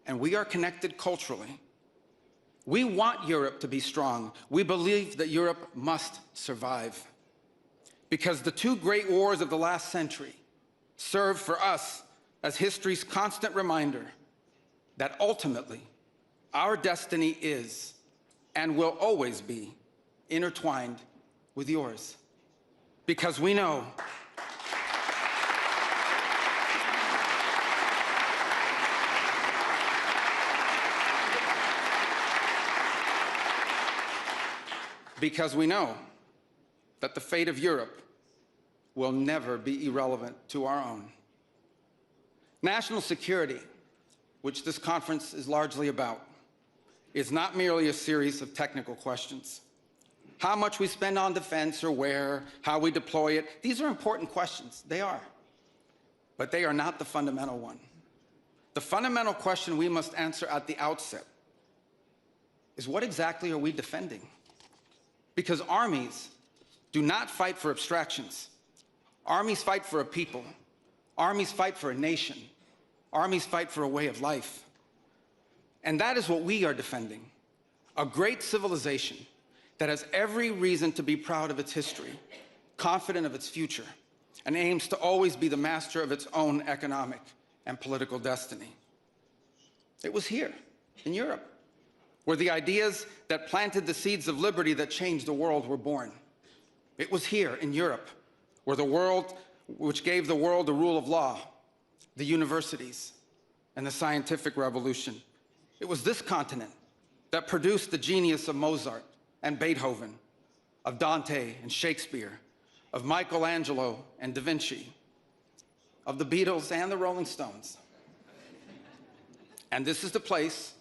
and we are connected culturally. We want Europe to be strong. We believe that Europe must survive. Because the two great wars of the last century serve for us as history's constant reminder that ultimately our destiny is and will always be intertwined with yours. Because we know that the fate of Europe will never be irrelevant to our own. National security, which this conference is largely about, is not merely a series of technical questions. How much we spend on defense or where, how we deploy it, these are important questions, they are. But they are not the fundamental one. The fundamental question we must answer at the outset is, what exactly are we defending? Because armies do not fight for abstractions. Armies fight for a people. Armies fight for a nation. Armies fight for a way of life. And that is what we are defending. A great civilization that has every reason to be proud of its history, confident of its future, and aims to always be the master of its own economic and political destiny. It was here, in Europe, where the ideas that planted the seeds of liberty that changed the world were born. It was here, in Europe, where which gave the world the rule of law, the universities, and the scientific revolution. It was this continent that produced the genius of Mozart and Beethoven, of Dante and Shakespeare, of Michelangelo and Da Vinci, of the Beatles and the Rolling Stones. And this is the place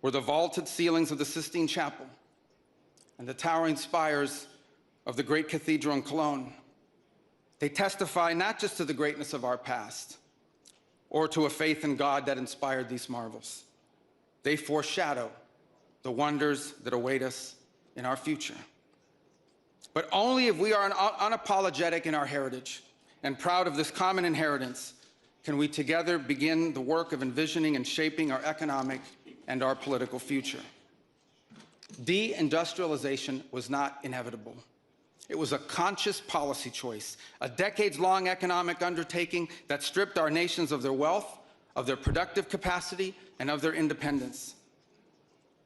where the vaulted ceilings of the Sistine Chapel and the towering spires of the great cathedral in Cologne, they testify not just to the greatness of our past or to a faith in God that inspired these marvels. They foreshadow the wonders that await us in our future. But only if we are unapologetic in our heritage and proud of this common inheritance can we together begin the work of envisioning and shaping our economic and our political future. Deindustrialization was not inevitable. It was a conscious policy choice, a decades-long economic undertaking that stripped our nations of their wealth, of their productive capacity, and of their independence.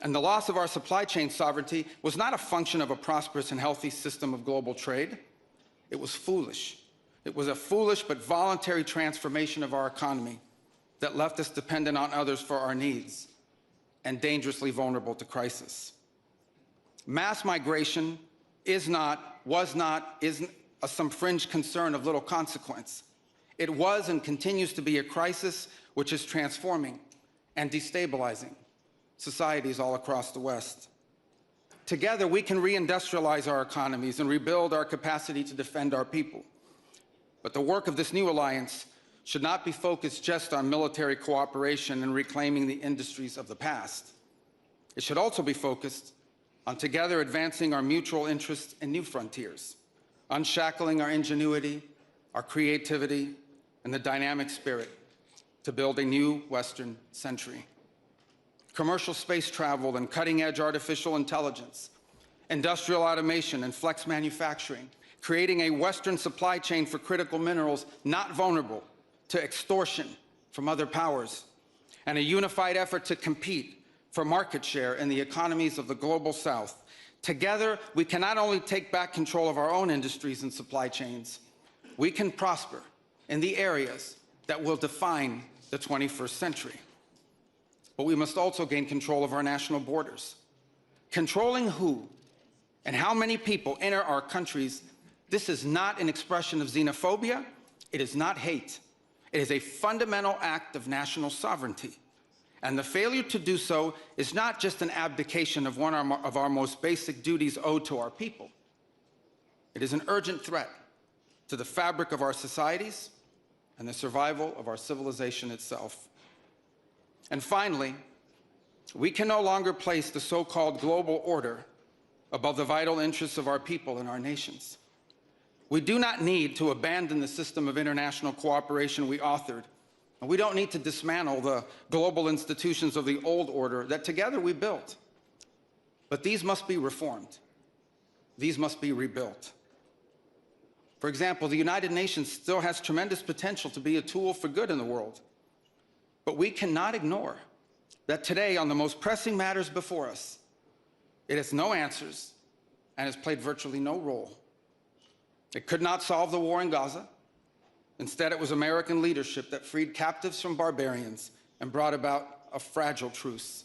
And the loss of our supply chain sovereignty was not a function of a prosperous and healthy system of global trade. It was foolish. It was a foolish but voluntary transformation of our economy that left us dependent on others for our needs and dangerously vulnerable to crisis. Mass migration isn't some fringe concern of little consequence. It was and continues to be a crisis which is transforming and destabilizing societies all across the West. Together, we can reindustrialize our economies and rebuild our capacity to defend our people. But the work of this new alliance should not be focused just on military cooperation and reclaiming the industries of the past. It should also be focused on together advancing our mutual interests in new frontiers, unshackling our ingenuity, our creativity, and the dynamic spirit to build a new Western century. Commercial space travel and cutting-edge artificial intelligence, industrial automation and flex manufacturing, creating a Western supply chain for critical minerals not vulnerable to extortion from other powers, and a unified effort to compete for market share in the economies of the global South. Together, we can not only take back control of our own industries and supply chains, we can prosper in the areas that will define the 21st century. But we must also gain control of our national borders. Controlling who and how many people enter our countries, this is not an expression of xenophobia, it is not hate. It is a fundamental act of national sovereignty. And the failure to do so is not just an abdication of one of our most basic duties owed to our people. It is an urgent threat to the fabric of our societies and the survival of our civilization itself. And finally, we can no longer place the so-called global order above the vital interests of our people and our nations. We do not need to abandon the system of international cooperation we authored And we don't need to dismantle the global institutions of the old order that together we built. But these must be reformed. These must be rebuilt. For example, the United Nations still has tremendous potential to be a tool for good in the world. But we cannot ignore that today, on the most pressing matters before us, it has no answers and has played virtually no role. It could not solve the war in Gaza. Instead, it was American leadership that freed captives from barbarians and brought about a fragile truce.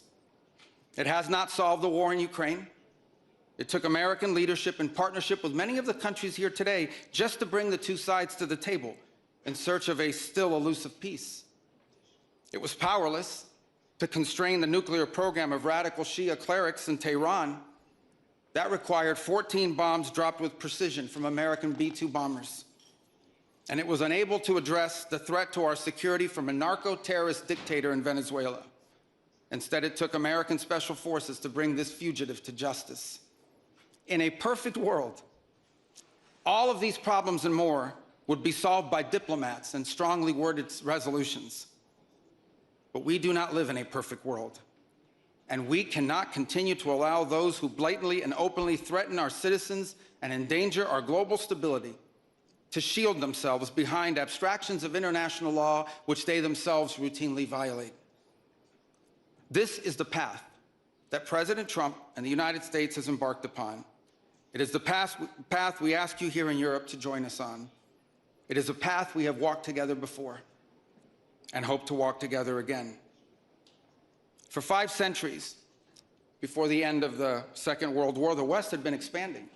It has not solved the war in Ukraine. It took American leadership in partnership with many of the countries here today just to bring the two sides to the table in search of a still elusive peace. It was powerless to constrain the nuclear program of radical Shia clerics in Tehran. That required 14 bombs dropped with precision from American B-2 bombers. And it was unable to address the threat to our security from a narco-terrorist dictator in Venezuela. Instead, it took American special forces to bring this fugitive to justice. In a perfect world, all of these problems and more would be solved by diplomats and strongly worded resolutions. But we do not live in a perfect world. And we cannot continue to allow those who blatantly and openly threaten our citizens and endanger our global stability to shield themselves behind abstractions of international law which they themselves routinely violate. This is the path that President Trump and the United States has embarked upon. It is the path we ask you here in Europe to join us on. It is a path we have walked together before and hope to walk together again. For 5 centuries, before the end of the Second World War, the West had been expanding.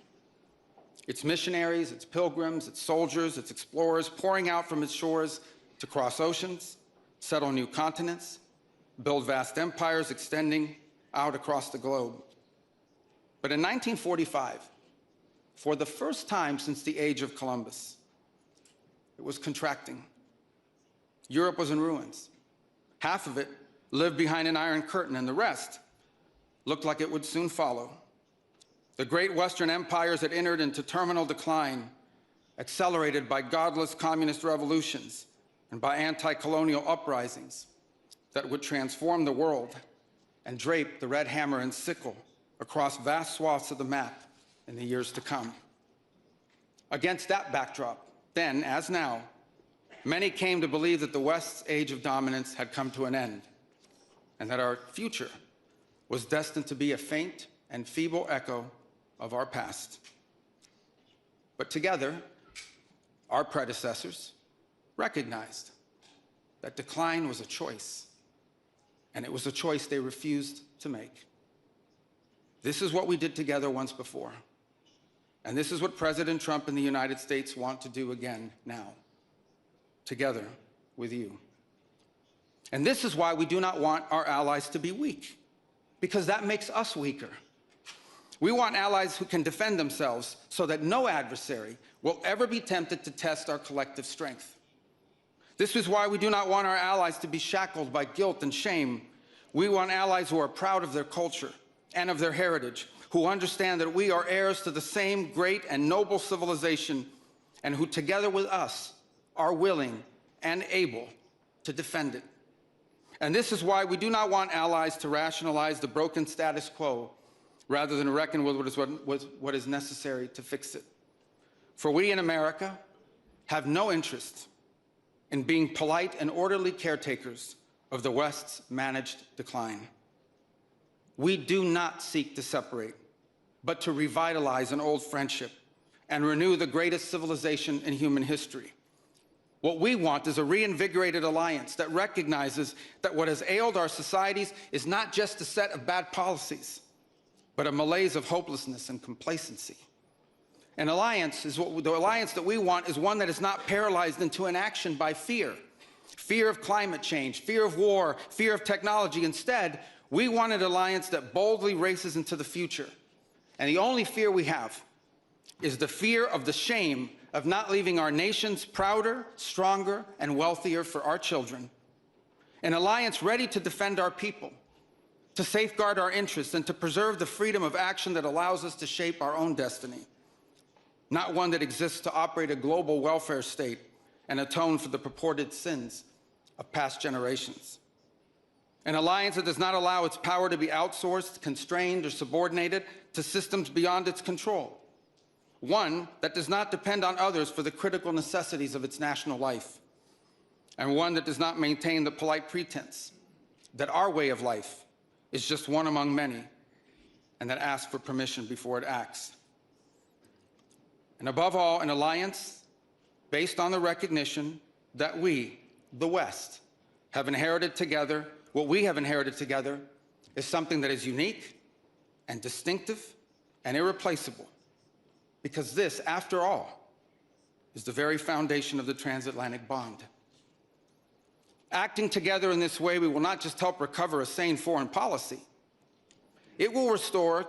Its missionaries, its pilgrims, its soldiers, its explorers pouring out from its shores to cross oceans, settle new continents, build vast empires extending out across the globe. But in 1945, for the first time since the age of Columbus, it was contracting. Europe was in ruins. Half of it lived behind an iron curtain, and the rest looked like it would soon follow. The great Western empires had entered into terminal decline, accelerated by godless communist revolutions and by anti-colonial uprisings that would transform the world and drape the red hammer and sickle across vast swaths of the map in the years to come. Against that backdrop, then as now, many came to believe that the West's age of dominance had come to an end, and that our future was destined to be a faint and feeble echo of our past. But together, our predecessors recognized that decline was a choice, and it was a choice they refused to make. This is what we did together once before, and this is what President Trump and the United States want to do again now, together with you. And this is why we do not want our allies to be weak, because that makes us weaker. We want allies who can defend themselves so that no adversary will ever be tempted to test our collective strength. This is why we do not want our allies to be shackled by guilt and shame. We want allies who are proud of their culture and of their heritage, who understand that we are heirs to the same great and noble civilization, and who together with us are willing and able to defend it. And this is why we do not want allies to rationalize the broken status quo rather than reckon with what is necessary to fix it. For we in America have no interest in being polite and orderly caretakers of the West's managed decline. We do not seek to separate, but to revitalize an old friendship and renew the greatest civilization in human history. What we want is a reinvigorated alliance that recognizes that what has ailed our societies is not just a set of bad policies, but a malaise of hopelessness and complacency. The alliance that we want is one that is not paralyzed into inaction by fear. Fear of climate change, fear of war, fear of technology. Instead, we want an alliance that boldly races into the future. And the only fear we have is the fear of the shame of not leaving our nations prouder, stronger, and wealthier for our children. An alliance ready to defend our people, to safeguard our interests, and to preserve the freedom of action that allows us to shape our own destiny. Not one that exists to operate a global welfare state and atone for the purported sins of past generations. An alliance that does not allow its power to be outsourced, constrained, or subordinated to systems beyond its control. One that does not depend on others for the critical necessities of its national life. And one that does not maintain the polite pretense that our way of life is just one among many, and that asks for permission before it acts. And above all, an alliance based on the recognition that we, the West, have inherited together. What we have inherited together is something that is unique and distinctive and irreplaceable, because this, after all, is the very foundation of the transatlantic bond. Acting together in this way, we will not just help recover a sane foreign policy, it will restore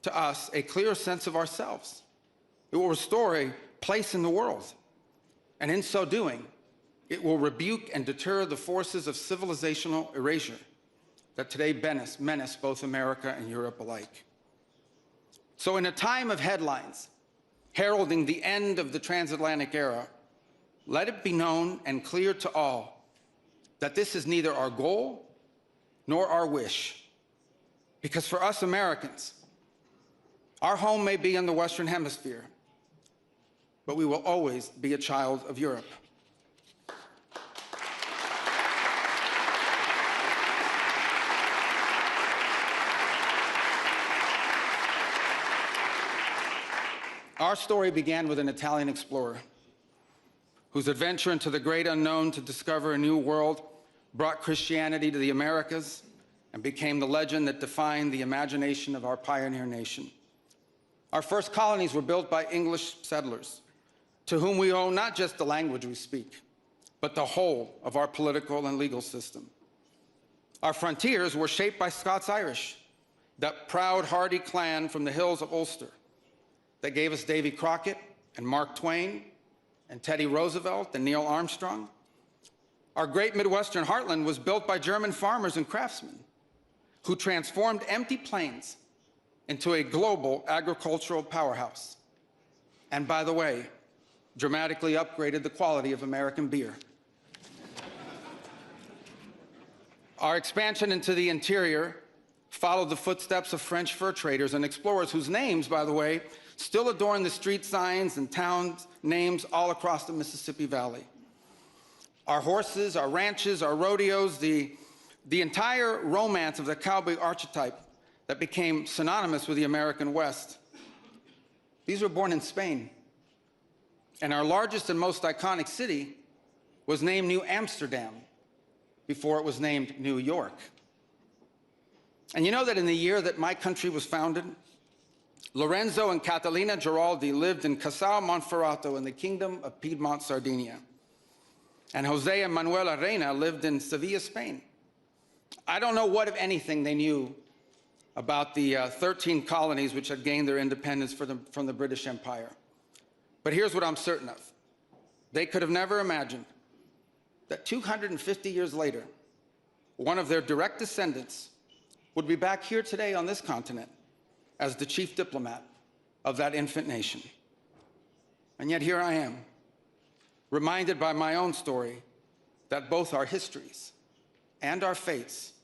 to us a clear sense of ourselves. It will restore a place in the world. And in so doing, it will rebuke and deter the forces of civilizational erasure that today menace both America and Europe alike. So in a time of headlines heralding the end of the transatlantic era, let it be known and clear to all that this is neither our goal nor our wish. Because for us Americans, our home may be in the Western Hemisphere, but we will always be a child of Europe. Our story began with an Italian explorer whose adventure into the great unknown to discover a new world brought Christianity to the Americas and became the legend that defined the imagination of our pioneer nation. Our first colonies were built by English settlers, to whom we owe not just the language we speak, but the whole of our political and legal system. Our frontiers were shaped by Scots-Irish, that proud, hardy clan from the hills of Ulster that gave us Davy Crockett and Mark Twain and Teddy Roosevelt and Neil Armstrong. Our great Midwestern heartland was built by German farmers and craftsmen who transformed empty plains into a global agricultural powerhouse. And by the way, dramatically upgraded the quality of American beer. Our expansion into the interior followed the footsteps of French fur traders and explorers whose names, by the way, still adorn the street signs and town names all across the Mississippi Valley. Our horses, our ranches, our rodeos, the entire romance of the cowboy archetype that became synonymous with the American West. These were born in Spain. And our largest and most iconic city was named New Amsterdam before it was named New York. And you know that in the year that my country was founded, Lorenzo and Catalina Giraldi lived in Casal Monferrato in the Kingdom of Piedmont, Sardinia. And Jose and Manuela Reina lived in Sevilla, Spain. I don't know what, if anything, they knew about the 13 colonies which had gained their independence from the British Empire. But here's what I'm certain of. They could have never imagined that 250 years later, one of their direct descendants would be back here today on this continent as the chief diplomat of that infant nation. And yet here I am, reminded by my own story that both our histories and our fates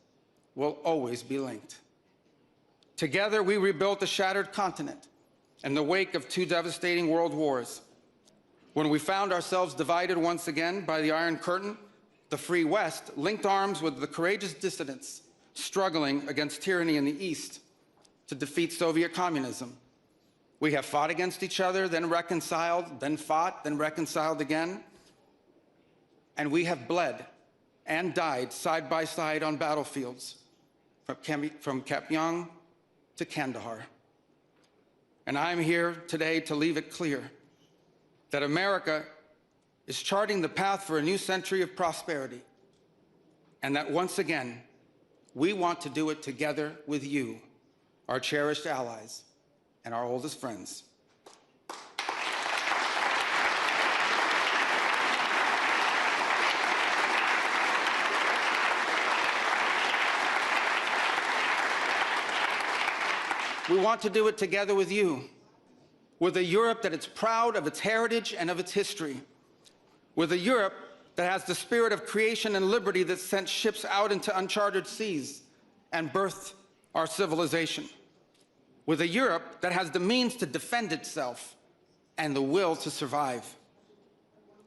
will always be linked. Together, we rebuilt a shattered continent in the wake of 2 devastating world wars. When we found ourselves divided once again by the Iron Curtain, the Free West linked arms with the courageous dissidents struggling against tyranny in the East to defeat Soviet communism. We have fought against each other, then reconciled, then fought, then reconciled again. And we have bled and died side by side on battlefields from Kapyong to Kandahar. And I'm here today to leave it clear that America is charting the path for a new century of prosperity, and that once again, we want to do it together with you, our cherished allies and our oldest friends. We want to do it together with you, with a Europe that is proud of its heritage and of its history, with a Europe that has the spirit of creation and liberty that sent ships out into uncharted seas and birthed our civilization. With a Europe that has the means to defend itself and the will to survive.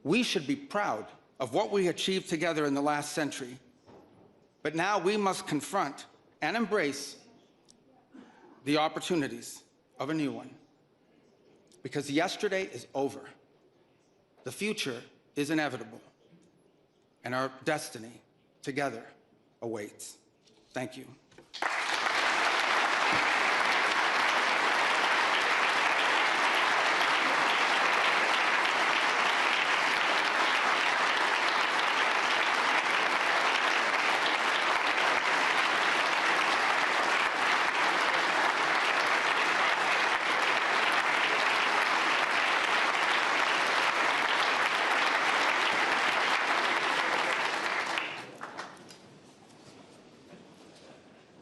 We should be proud of what we achieved together in the last century. But now we must confront and embrace the opportunities of a new one. Because yesterday is over. The future is inevitable. And our destiny together awaits. Thank you.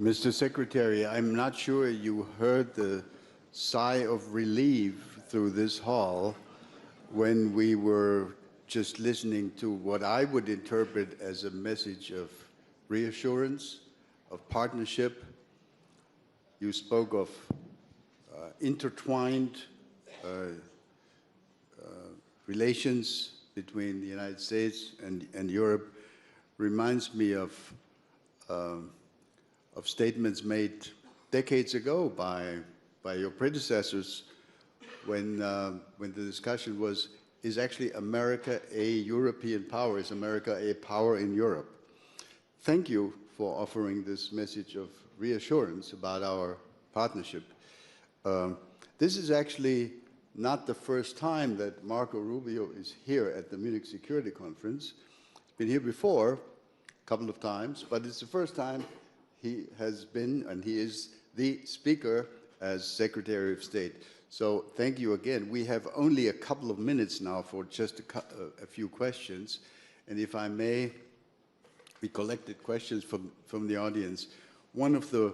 Mr. Secretary, I'm not sure you heard the sigh of relief through this hall when we were just listening to what I would interpret as a message of reassurance, of partnership. You spoke of intertwined relations between the United States and Europe. Reminds me of statements made decades ago by your predecessors when the discussion was, is actually America a European power? Is America a power in Europe? Thank you for offering this message of reassurance about our partnership. This is actually not the first time that Marco Rubio is here at the Munich Security Conference. He's been here before, a couple of times, but it's the first time he has been, and he is the speaker as Secretary of State. So thank you again. We have only a couple of minutes now for just a few questions. And if I may, we collected questions from the audience. One of the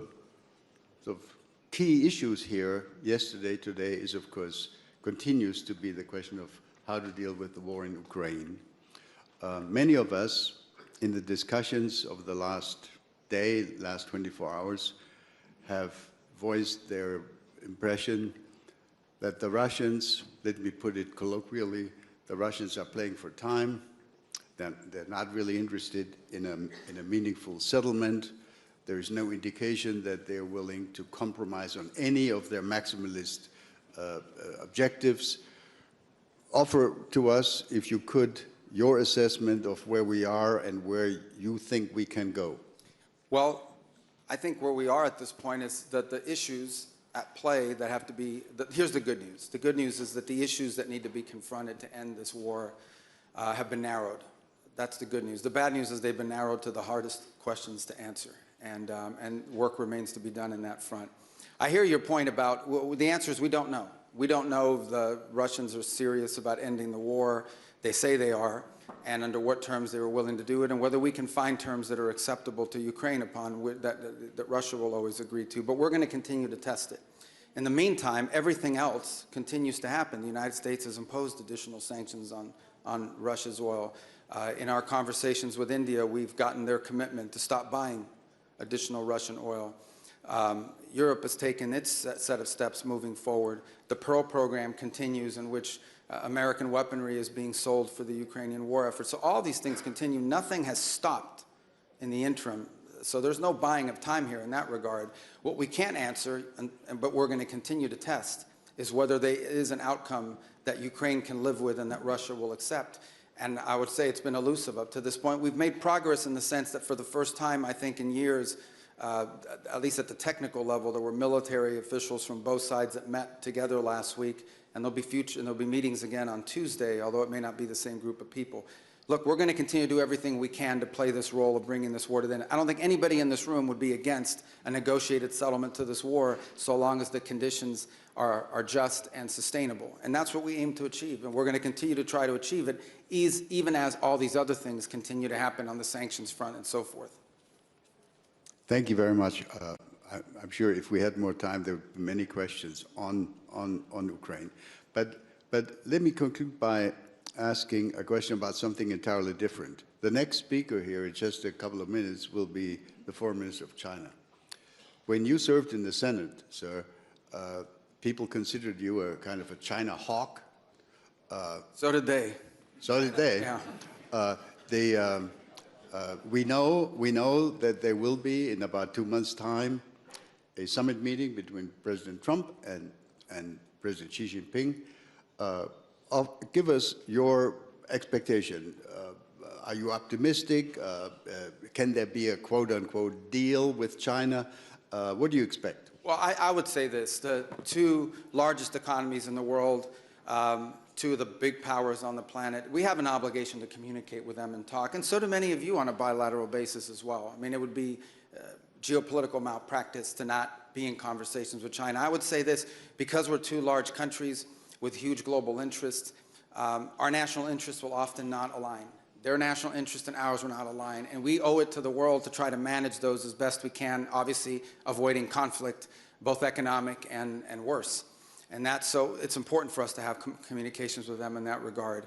sort of key issues here yesterday, today, is of course, continues to be the question of how to deal with the war in Ukraine. Many of us in the discussions of the last 24 hours, have voiced their impression that the Russians, let me put it colloquially, the Russians are playing for time. They're not really interested in a meaningful settlement. There is no indication that they're willing to compromise on any of their maximalist objectives. Offer to us, if you could, your assessment of where we are and where you think we can go. Well, I think where we are at this point is that the issues at play that have to be, here's the good news. The good news is that the issues that need to be confronted to end this war have been narrowed. That's the good news. The bad news is they've been narrowed to the hardest questions to answer, and work remains to be done in that front. I hear your point about, well, the answer is we don't know. We don't know if the Russians are serious about ending the war. They say they are, and under what terms they were willing to do it, and whether we can find terms that are acceptable to Ukraine upon that Russia will always agree to. But we're going to continue to test it. In the meantime, everything else continues to happen. The United States has imposed additional sanctions on Russia's oil. In our conversations with India, we've gotten their commitment to stop buying additional Russian oil. Europe has taken its set of steps moving forward. The Pearl program continues, in which American weaponry is being sold for the Ukrainian war effort. So all these things continue. Nothing has stopped in the interim. So there's no buying of time here in that regard. What we can't answer, but we're going to continue to test, is whether there is an outcome that Ukraine can live with and that Russia will accept. And I would say it's been elusive up to this point. We've made progress in the sense that for the first time, I think, in years, at least at the technical level, there were military officials from both sides that met together last week, and there'll be meetings again on Tuesday, although it may not be the same group of people. Look, we're going to continue to do everything we can to play this role of bringing this war to the end. I don't think anybody in this room would be against a negotiated settlement to this war so long as the conditions are just and sustainable. And that's what we aim to achieve, and we're going to continue to try to achieve it, even as all these other things continue to happen on the sanctions front and so forth. Thank you very much. I'm sure if we had more time, there would be many questions on Ukraine. But let me conclude by asking a question about something entirely different. The next speaker here in just a couple of minutes will be the Foreign Minister of China. When you served in the Senate, sir, people considered you a kind of a China hawk. So did they. So did they. Yeah. We know that there will be, in about 2 months' time, a summit meeting between President Trump and President Xi Jinping. Give us your expectation. Are you optimistic? Can there be a quote-unquote deal with China? What do you expect? Well, I would say this. The two largest economies in the world, two of the big powers on the planet, we have an obligation to communicate with them and talk, and so do many of you on a bilateral basis as well. I mean, it would be geopolitical malpractice to not be in conversations with China. I would say this, because we're two large countries with huge global interests, our national interests will often not align. Their national interests and ours will not align, and we owe it to the world to try to manage those as best we can, obviously avoiding conflict, both economic and worse. And so it's important for us to have communications with them in that regard.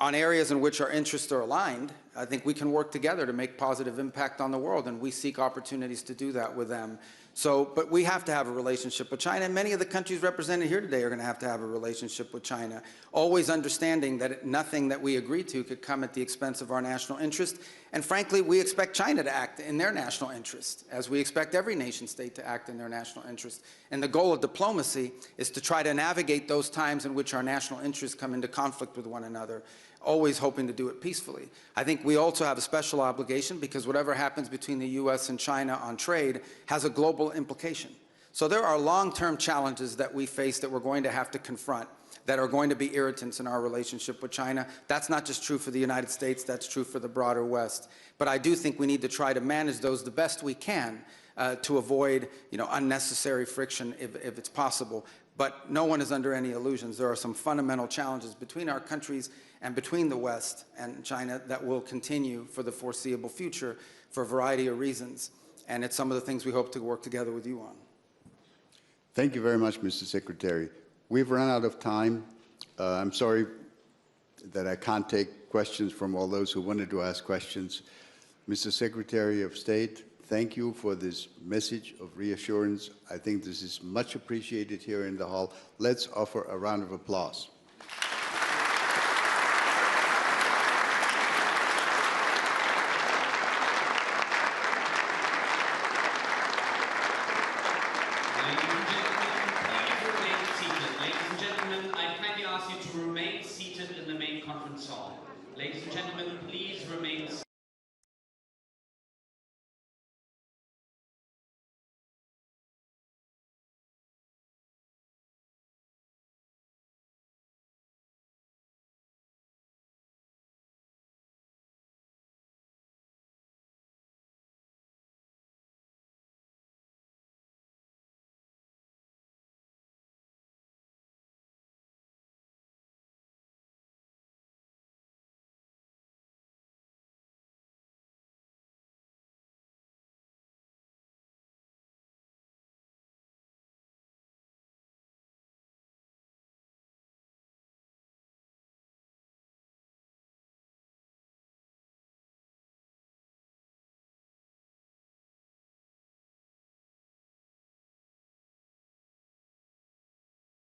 On areas in which our interests are aligned, I think we can work together to make positive impact on the world, and we seek opportunities to do that with them. But we have to have a relationship with China, and many of the countries represented here today are going to have a relationship with China, always understanding that nothing that we agree to could come at the expense of our national interest. And frankly, we expect China to act in their national interest, as we expect every nation state to act in their national interest. And the goal of diplomacy is to try to navigate those times in which our national interests come into conflict with one another, always hoping to do it peacefully. I think we also have a special obligation, because whatever happens between the U.S. and China on trade has a global implication. So there are long-term challenges that we face that we're going to have to confront, that are going to be irritants in our relationship with China. That's not just true for the United States, that's true for the broader West. But I do think we need to try to manage those the best we can to avoid, unnecessary friction if it's possible. But no one is under any illusions. There are some fundamental challenges between our countries and between the West and China that will continue for the foreseeable future for a variety of reasons. And it's some of the things we hope to work together with you on. Thank you very much, Mr. Secretary. We've run out of time. I'm sorry that I can't take questions from all those who wanted to ask questions. Mr. Secretary of State, thank you for this message of reassurance. I think this is much appreciated here in the hall. Let's offer a round of applause.